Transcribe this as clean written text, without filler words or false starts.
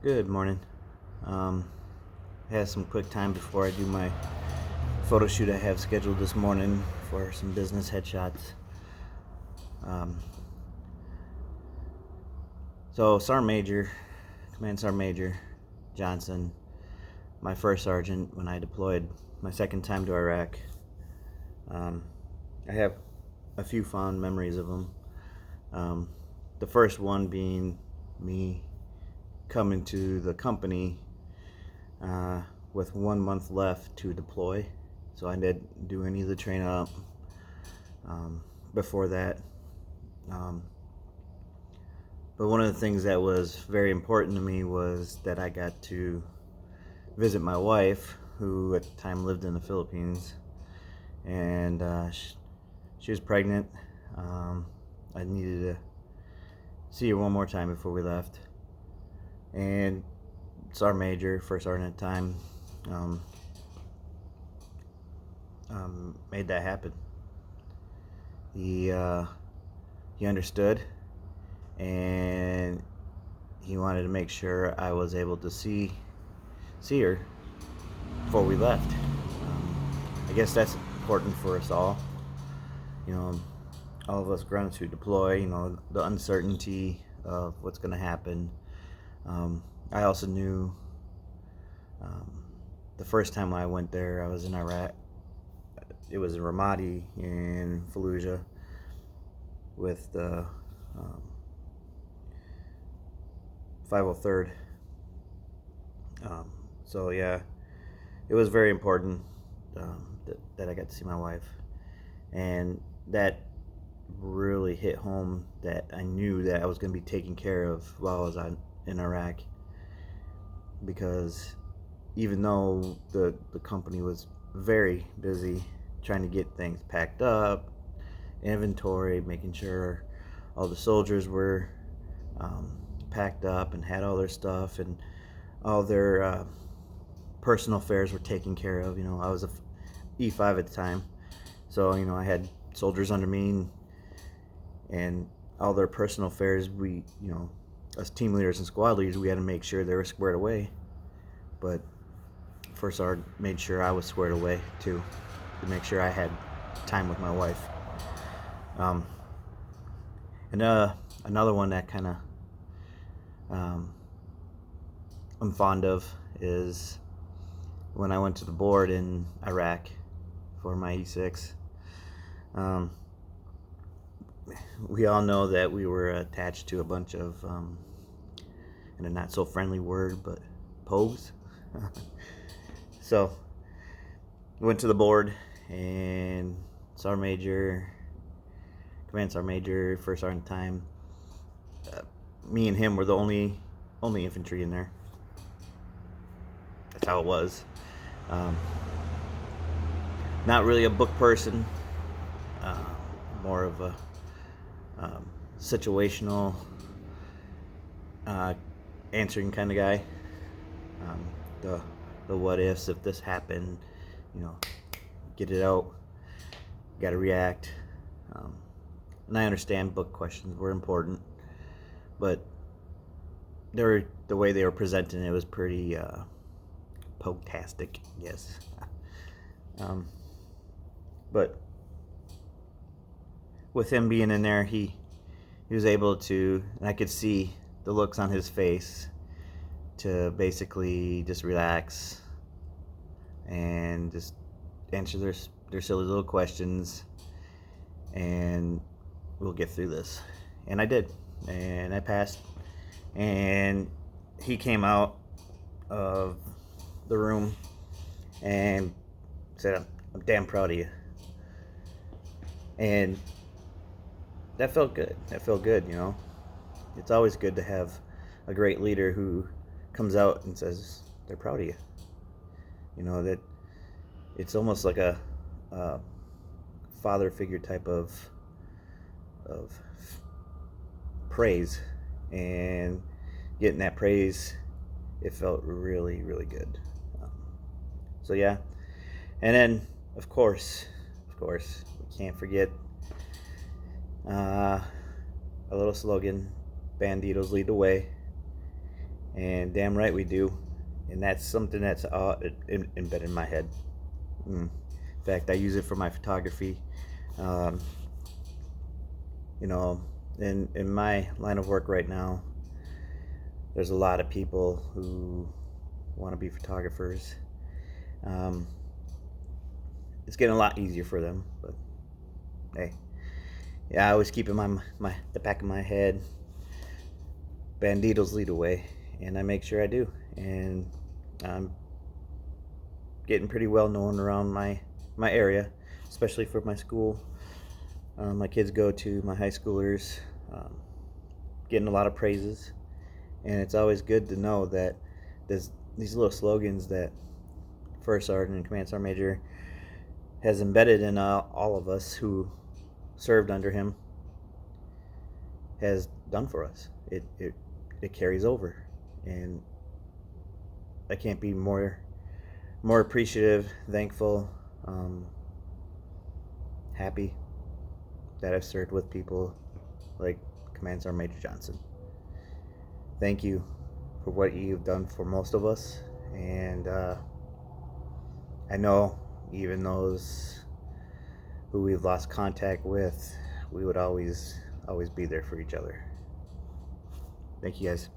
Good morning. I have some quick time before I do my photo shoot I have scheduled this morning for some business headshots. Um, so, Sergeant Major, Command Sergeant Major Johnson, my first sergeant when I deployed my second time to Iraq. I have a few fond memories of him. The first one being me coming to the company with 1 month left to deploy. So I didn't do any of the train up before that. But one of the things that was very important to me was that I got to visit my wife, who at the time lived in the Philippines, and she was pregnant. I needed to see her one more time before we left. And Sergeant Major, first sergeant at the time, made that happen. He understood, and he wanted to make sure I was able to see her before we left. I guess that's important for us all. All of us grown to deploy. The uncertainty of what's going to happen. I also knew the first time I went there, I was in Iraq. It was in Ramadi in Fallujah with the 503rd. So yeah, it was very important that I got to see my wife, and that really hit home that I knew that I was going to be taken care of while I was in Iraq, because even though the company was very busy trying to get things packed up, inventory, making sure all the soldiers were packed up and had all their stuff and all their personal affairs were taken care of. I was a E5 at the time, so I had soldiers under me, and all their personal affairs, we, as team leaders and squad leaders, we had to make sure they were squared away. But first sergeant made sure I was squared away too, to make sure I had time with my wife. And another one that kind of I'm fond of is when I went to the board in Iraq for my E6. We all know that we were attached to a bunch of, in a not so friendly word, but pogues. So we went to the board, and Sergeant Major, Command Sergeant Major, first sergeant time, me and him were the only infantry in there. That's how it was. Not really a book person, more of a situational answering kind of guy. The what ifs, if this happened, get it out, got to react. And I understand book questions were important, but the way they were presenting it was pretty poke-tastic, yes. But with him being in there, he was able to, and I could see the looks on his face, to basically just relax and just answer their silly little questions, and we'll get through this. And I did, and I passed, and he came out of the room and said, I'm damn proud of you. And that felt good. It's always good to have a great leader who comes out and says they're proud of you. That it's almost like a father figure type of praise, and getting that praise, it felt really, really good. So yeah, and then of course, we can't forget a little slogan: Banditos lead the way. And damn right we do. And that's something that's embedded in my head. In fact, I use it for my photography. Um, you know, in my line of work right now, there's a lot of people who want to be photographers. Um, it's getting a lot easier for them, but hey, yeah, I always keep in the back of my head, banditos lead away, and I make sure I do. And I'm getting pretty well known around my area, especially for my school. My kids go to my high schoolers, getting a lot of praises, and it's always good to know that there's these little slogans that First Sergeant and Command Sergeant Major has embedded in all of us who served under him has done for us. It carries over, and I can't be more appreciative, thankful, happy that I've served with people like Command Sergeant Major Johnson. Thank you for what you've done for most of us, and I know even those who we've lost contact with, we would always be there for each other. Thank you guys.